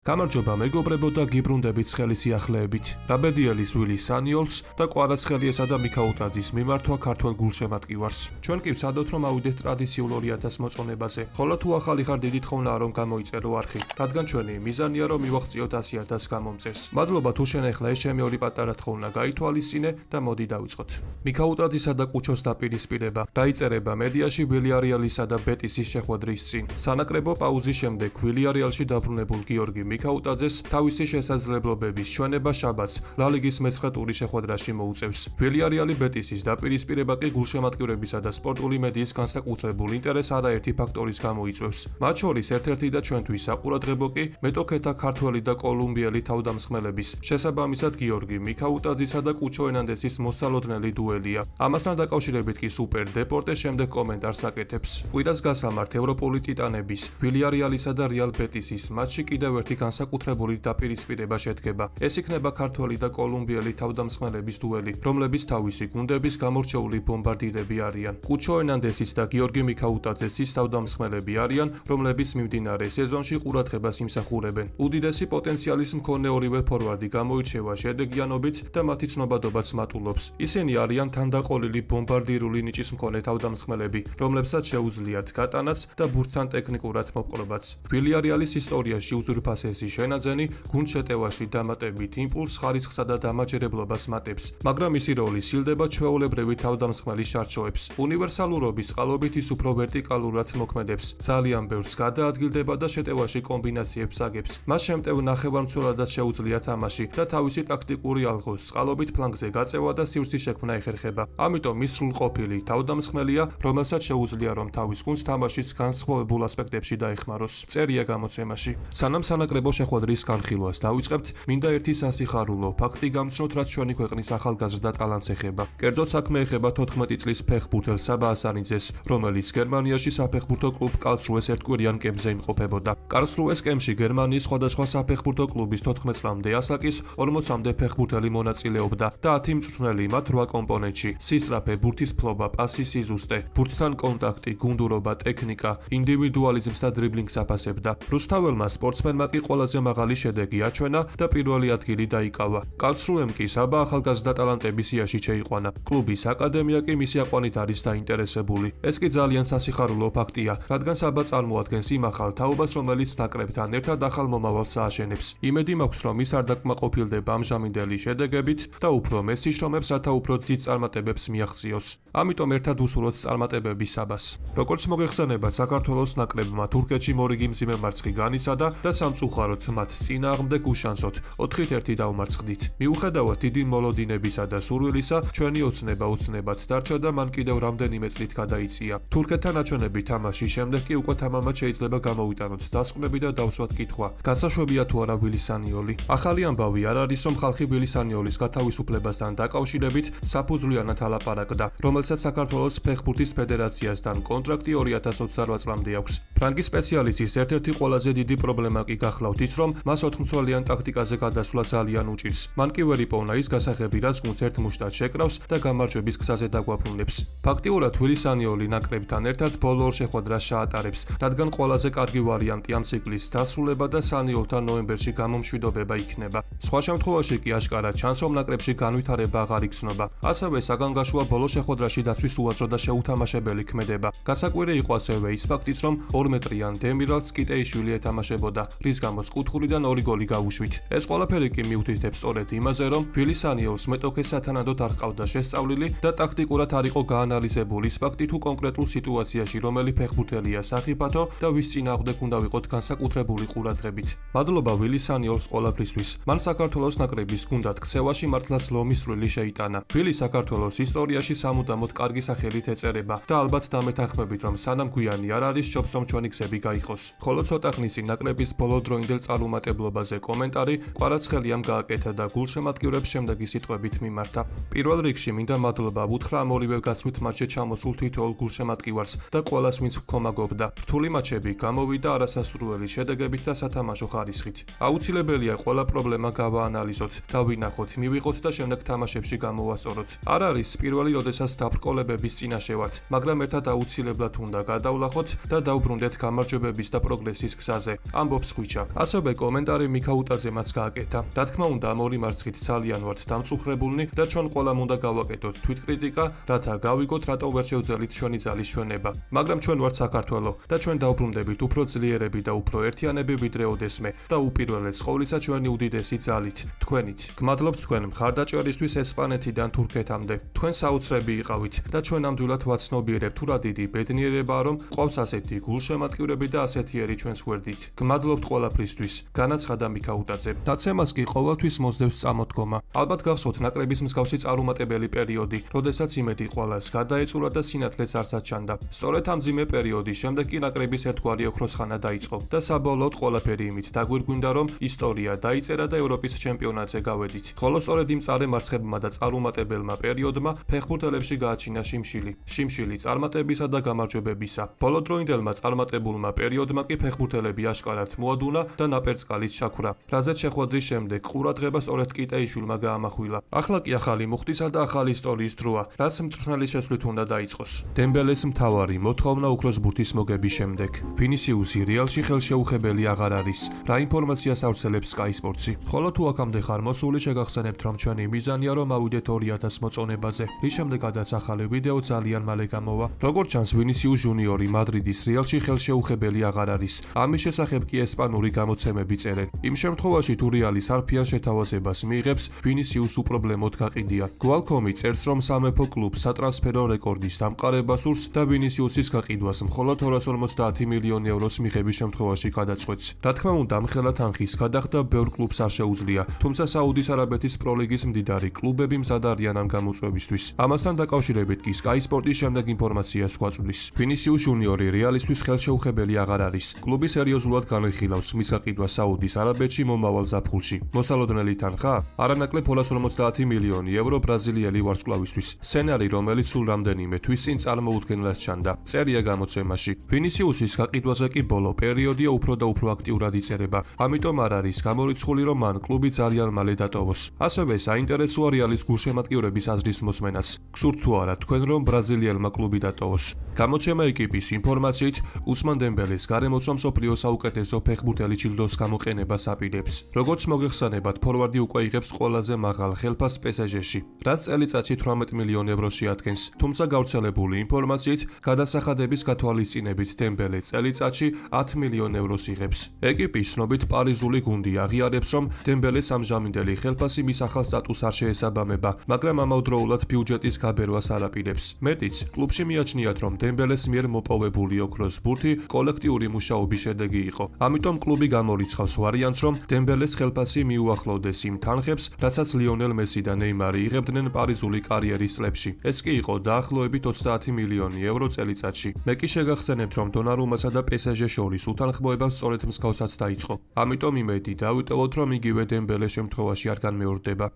გამარჯობა მეგობრებო და გიბრუნდებით ცხელი სიახლეებით. რაბედიელის ვილი სანიოლს და კვარაცხელიესა და მიქაუტაძის მიმართვა ქართველ გულშემატკივარს. ჩვენ კი ვცადოთ რომ ავიდეთ ტრადიციულ 2000 მოწონებაზე. ხოლო თუ ახალი ხარ დიდი თხოვნა რომ გამოიწერო არხი, რადგან ჩვენი მიზანია რომ მივაღწიოთ 100,000 გამომწერს. მადლობა თუ შენ ახლა ეს ჩემი ორი პატარა თხოვნა გაითვალისწინე და მოდი დავიწყოთ. მიქაუტაძისა და კუჩოს დაპირისპირება დაიწერება მედიაში ვილიარეალისა და ბეტისის შეხვედრის წინ. სანაკრებო პაუზის შემდეგ ვილიარეალში დაბრუნებულ გიორგი მიქაუტაძეს თავისი შესაძლებლობების ჩვენება შაბათს ლა-ლიგის მე-9 ტურის შეხვედრაში მოუწევს. ვილიარეალი ბეტისის დაპირისპირება კი გულშემატკივრებისა და სპორტული მედიის განსაკუთრებულ ინტერესს არაერთი ფაქტორის გამო იწვევს. მათ შორის ერთ-ერთი და ჩვენთვის საყურადღებო კი მეტოქეთა ქართველი და კოლუმბიელი თავდამსხმელების, შესაბამისად გიორგი მიქაუტაძისა და კუჩო ენანდესის მოსალოდნელი დუელია. ამასთან დაკავშირებით კი სუპერ დეპორტე შემდეგ კომენტარს აკეთებს. კვირას გასამართ ევროპული ტიტანების, ვილიარეალისა და რეალ ბეტისის მატჩში კიდევ ერთი განსაკუთრებული დაპირისპირება შედგება. ეს იქნება ქართველი და კოლუმბიელი თავდამსხმელების დუელი, რომლებიც თავისი გუნდების გამორჩეული ბომბარდირები არიან. კუჩო ენანდესის და გიორგი მიქაუტაძეს თავდამსხმელები არიან, რომლებიც მიმდინარე სეზონში ყურადღებას იმსახურებენ. უდიდესი პოტენციალის მქონე ორივე ფორვარდი გამოირჩევა შედეგიანობით და მათი ცნობადობაც მატულობს. ისინი არიან თანდაყოლილი ბომბარდირული ნიჭის მქონე თავდამსხმელები, რომლებსაც შეუძლიათ გატანაც და ბურთთან ტექნიკურად მოპყრობაც. ვილიარეალის ისტორიაში უზურპასესი შენაძენი გუნდ შეტევაში დამატებით იმპულსს, ხარისხსა და დამაჯერებლობას მატებს, მაგრამ მისი როლი სილდება ჩვეულებრივი თავდამსხმელის შარჩოებს. უნივერსალურობის წყალობით ის უფრო ვერტიკალურად მოქმედებს, ძალიან ბევრს გადაადგილდება და შეტევაში კომბინაციებს აგებს. მას შემტევ ნახევარმცველადაც შეუძლია თამაში და თავისი ტაქტიკური ალღოს წყალობით ფლანგზე გაწევა და სივრცის შექმნა ეხერხება. ამიტომ ის სრულყოფილი თავდამსხმელია, რომელსაც შეუძლია რომ თავის გუნდს თამაშის განსხვავებულ ასპექტებში დაეხმაროს. წერია გამოცემაში. სანამ სანაკრებო შეხვედრის განხილვას დავიწყებთ, მინდა ერთი სასიხარულო ფაქტი გამცნოთ, რაც ჩვენი ქვეყნის ახალგაზრდა ტალანტს ეხება. კერძოდ საქმე ეხება 14 წლის ფეხბურთელ საბა ასანიძეს, რომელიც გერმანიაში საფეხბურთო კლუბ კარლსრუეს ერთკვირიან კემპზე იმყოფებოდა. კარლსრუეს კემპში გერმანიის სხვადასხვა საფეხბურთო კლუბის 14 წლამდე ასაკის 40-მდე ფეხბურთელი მონაწილეობდა და 10 მწვრთნელი მათ 8 კომპონენტში: სისწრაფე, ბურთის ფლობა, პასის სიზუსტე, ბურთთან კონტაქტი, გუნდურობა, ტექნიკა, ინდივიდუალიზმს და დრიბლინგს აფასებდა. რუსთაველმა სპორტსმენმა კი ყველაზე მაღალი შედეგი აჩვენა და პირველი ადგილი დაიკავა. კარლსრუემ კი საბა ახალგაზრდა ტალანტების სიაში შეიყვანა. კლუბის აკადემია კი მისი აყვანით არის დაინტერესებული. ეს კი ძალიან სასიხარულო ფაქტია, რადგან საბა წარმოადგენს იმ ახალ თაობას, რომელიც ნაკრებთან ერთად ახალ მომავალს ააშენებს. იმედი მაქვს, რომ ის არ დაკმაყოფილდება ამჟამინდელი შედეგებით და უფრო მეტს იშრომებს, რათა უფრო დიდ წარმატებებს მიაღწიოს. ამიტომ ერთად უსურვოთ წარმატებების საბას. როგორც მოგეხსენებათ, საქართველოს ნაკრებმა თურქეთში მორიგი მძიმე მარცხი განიცადა და სამწუხაროდ მათ წინააღმდეგ უშანსოთ 4-1 დაუმარცხდით. მიუხედავად დიდი მოლოდინებისა და სურვილისა, ჩვენი ოცნება უცნებად დარჩა და მან კიდევ რამდენიმე წლით გადაიწია. თურქეთთან აჩვენებით თამაშის შემდეგ კი უკვე თამამად შეიძლება გამოვიტანოთ დასკვნები და დავსვათ კითხვა: გასაშვებია თუ არა ვილი სანიოლი? ახალი ამბავი არ არის, რომ ხალხი ვილი სანიოლის გათავისუფლებასთან დაკავშირებით საფუძვლიანად ალაპარაკდა, რომელსაც საქართველოს ფეხბურთის ფედერაციასთან კონტრაქტი 2028 წლამდე აქვს. ფრანგი სპეციალისტის ერთ-ერთი ყველაზე დიდი პრობლემა კი გახლავთ ის, რომ მას 4-მცველიან ტაქტიკაზე გადასვლა ძალიან უჭირს. მან კი ვერ იპოვნა ის გასაღები, რაც გუნდს ერთმუშტად შეკრავს და გამარჯვების გზაზე დაგვაფრუნებს. ფაქტიურად ვილი სანიოლი ნაკრებთან ერთად ბოლო ორ შეხვედრას ჩაატარებს, რადგან ყველაზე კარგი ვარიანტი ამ ციკლის დასრულება და სანიოლთან ნოემბერში გამომშვიდობება იქნება. სხვა შემთხვევაში კი აშკარად ჩანს, რომ ნაკრებში განვითარება აღარ იგრძნობა. ასევე საგანგაშოა ბოლო შეხვედრაში დაცვის უაზრო და შეუთამაშებელი ქმედება. გასაკვირი იყო ასევე ის ფაქტიც, რომ 2 მეტრიან დემირალს კიტეიშვილი ეთამაშებოდა, რის გამოც კუთხურიდან 2 გოლი გაუშვით. ეს ყველაფერი კი მიუთითებს სწორედ იმაზე, რომ ვილი სანიოლს მეტოქე სათანადოდ არ ჰყავდა შესწავლილი და ტაქტიკურად არ იყო გაანალიზებული ის ფაქტი, თუ კონკრეტულ სიტუაციაში რომელი ფეხბურთელია სახიფათო და ვის წინააღმდეგ უნდა ვიყოთ განსაკუთრებული ყურადღებით. მადლობა ვილი სანიოლს ყველაფრისთვის. მან საქართველოს ნაკრების გუნდად ქცევაში მართლაც ლომის წვლილი შეიტანა. ვილი საქართველოს ისტორიაში სამუდამოდ კარგი სახელით ეწერება და ალბათ დამეთანხმებით, რომ სანამ გვიანი არ არის, სჯობს რომ ჩვენი გზები გაიყოს. ხოლო ცოტა ხნის წინ ნაკრების ბოლოდროინდელ წარუმატებლობაზე კომენტარი კვარაცხელიამ გააკეთა და გულშემატკივრებს შემდეგი სიტყვებით მიმართა: პირველ რიგში მინდა მადლობა ვუთხრა ამ ორივე გასვლით მატჩზე ჩამოსულ თითოეულ გულშემატკივარს და ყველას, ვინც გქომაგობდა. რთული მატჩები გამოვიდა არასასურველი შედეგებით და სათამაშო ხარისხით. აუცილებელია ყველა პრობლემა გავაანალიზოთ, დავინახოთ, მივიღოთ და შემდეგ თამაშებში გამოვასწოროთ. არ არის პირველი, როდესაც დაბრკოლებების წინაშე ვართ, მაგრამ ერთად აუცილებლად უნდა გადავლახოთ და დავბრუნდეთ მივიდეთ გამარჯვებების და პროგრესის გზაზე, ამბობს ხვიჩა. ასევე კომენტარი მიქაუტაძემაც გააკეთა. რა თქმა უნდა, ამ ორი მარცხით ძალიან ვართ დამწუხრებულნი და ჩვენ ყველამ უნდა გავაკეთოთ თვითკრიტიკა, რათა გავიგოთ რატო ვერ შევძელით ჩვენი ძალის ჩვენება. მაგრამ ჩვენ ვართ საქართველო და ჩვენ დავბრუნდებით უფრო ძლიერები და უფრო ერთიანები ვიდრე ოდესმე და უპირველეს ყოვლისა ჩვენი უდიდესი ძალით, თქვენით. გმადლობთ თქვენ მხარდაჭერისთვის ესპანეთიდან თურქეთამდე. თქვენ საოცრები იყავით და ჩვენ ნამდვილად ვაცნობიერებთ თუ რა დიდი ბედნიერებაა რომ ყავს ასეთი გულშემატკივრები და ასეთიერი ჩვენს გვერდით. გმადლობთ ყველაფრისთვის, განაცხადა მიქაუტაძე. დაცემას კი ყოველთვის მოსდევს წამოდგომა. ალბათ გახსოვთ ნაკრების მსგავსი წარუმატებელი პერიოდი, როდესაც იმედი ყველას გადაეწურა და სინათლეც არც აჩანდა. სწორედ ამ მძიმე პერიოდის შემდეგ კი ნაკრების ერთგვარი ოქროსხანა დაიწყო და საბოლოოდ ყველაფერი იმით დაგვირგვინდა რომ ისტორია დაიწერა და ევროპის ჩემპიონატზე გავედით. ხოლო სწორედ იმ წარემარცხებმა და წარუმატებელმა პერიოდმა ფეხბურთელებში გააჩინა შიმშილი. შიმშილი წარმატებისა და გამარჯვებებისა. ბოლოდროინდელმა წარმატებულმა პერიოდმა კი ფეხბურთელები აშკარად მოადუნა და ნაპერწკალით ჩაქვრა. რაზეც შეხვედრის შემდეგ ყურადღება სწორედ კიტეიშვილმა გაამახვილა. ახლა კი ახალი მუხტისა და ახალი ისტორიის დროა, რაც მწვრთნელის შესვლით უნდა დაიწყოს. დემბელეს მთავარი მოთხოვნა ოქროს ბურთის მოგების შემდეგ. ვინისიუსი რეალში ხელშეუხებელი აღარ არის. რა ინფორმაციას ავრცელებს Sky Sports-ი? ხოლო თუ აქამდე ხარ მოსული, შეგახსენებთ რომ ჩვენი მიზანია რომ ავიდეთ 2000 მოწონებაზე. რის შემდეგაც ახალი ვიდეო ძალიან მალე გამოვა. როგორც ჩანს, ვინისიუს ჟუნიორი მადრიდის რეალში ხელშეუხებელი აღარ არის. ამის შესახებ კი ესპანური გამოცემები წერენ. იმ შემთხვევაში თუ რეალის არფიან შეთავაზებას მიიღებს, ვინისიუს უპრობლემოდ გაყიდია. Qualcomm-ი წერს რომ სამეფო კლუბს სატრანსფერო რეკორდის დამყარებას სურს და ვინისიუსის გაყიდვას მხოლოდ 250 მილიონი ევროს მიღების შემთხვევაში გადაწყვეტს. რა თქმა უნდა, ამხელა თანხის გადახდა ბევრ კლუბს არ შეუძლია, თუმცა საუდის არაბეთის პროლიგის მდიდარი კლუბები მზად არიან ამ გამოწვევისთვის. ამასთან დაკავშირებით კი Sky Sports-ის შემდეგ ინფორმაციას გვაწვდის. ვინისიუს ჟუნიორი რეალისთვის ხელშეუხებელი აღარ არის. კლუბი სერიოზულად განიხილავს მის გაყიდვას საუდის არაბეთში მომავალ ზაფხულში. მოსალოდნელი თანხა? არანაკლებ 250 მილიონი евро ბრაზილიელი ვარსკვლავისთვის. სცენარი, რომელიც სულ რამდენიმე თვის წინ წარმოუდგენლად ჩანდა. წერია გამოცემაში. ვინისიუსის გაყიდვაზე კი ბოლო პერიოდია უფრო და უფრო აქტიურად იწერება. ამიტომ არ არის გამორიცხული რომ მან კლუბი ძალიან მალე დატოვოს. ასევე საინტერესოა რეალის გულშემატკივრების აზრის მოსმენაც. გსურთ თუ არა თქვენ რომ ბრაზილიელმა კლუბი დატოვოს? გამოცემა ეკიპის ინფორმაციით უსმან დემბელეს გარემოცვა მსოფლიოს საუკეთესო ფეხბურთელი ჯილდოს გამოყენებას აპირებს. როგორც მოგეხსენებათ, ფორვარდი უკვე იღებს ყველაზე მაღალ ხელფასს PSG-ში, რაც წელიწადში 18 მილიონ ევროს შეადგენს. თუმცა გავრცელებული ინფორმაციით, გადასახადების გათვალისწინებით დემბელე წელიწადში 10 მილიონ ევროს იღებს. ეკიპის ცნობით პარიზული გუნდი აღიარებს, რომ დემბელეს ამჟამინდელი ხელფასი მის ახალ სტატუსს არ შეესაბამება, მაგრამ ამავდროულად ბიუჯეტის გაბერვას არ აპირებს. მეტიც, კლუბში მიაჩნიათ, რომ დემბელეს მიერ მოპოვებული ოქროს ბურთი კოლექტიური მუშაობის შედეგი იყო. ამიტომ კლუბი გამორიცხავს ვარიანტს, რომ დემბელეს ხელფასი მიუახლოვდეს იმ თანხებს, რასაც ლიონელ მესი და ნეიმარი იღებდნენ პარიზული კარიერის წლებში. ეს კი იყო დაახლოებით 30 მილიონი евро წელიწადში. მე კი შეგახსენებთ, რომ დონარუმასა და PSG-ს შორის უთანხმოება სწორედ მსგავსად დაიწყო. ამიტომ იმედი დავიტოვოთ, რომ იგივე დემბელეს შემთხვევაში არ განმეორდება.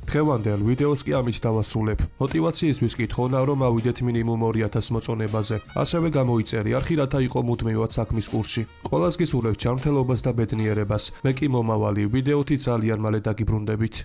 დღევანდელ ვიდეოს კი ამით დავასრულებ. მოტივაციისთვის კითხავნა რომ ავიდეთ მინიმუმ 2000 მოწონებაზე. ასევე გამოიწერე არხი, რათა იყო მუდმივად საქმის კურსში. ყველას გისურვებთ ჯანმრთელობას და ბედნიერებას. მე კი მომავალი ვიდეოთი ძალიან მალე დაგიბრუნდებით.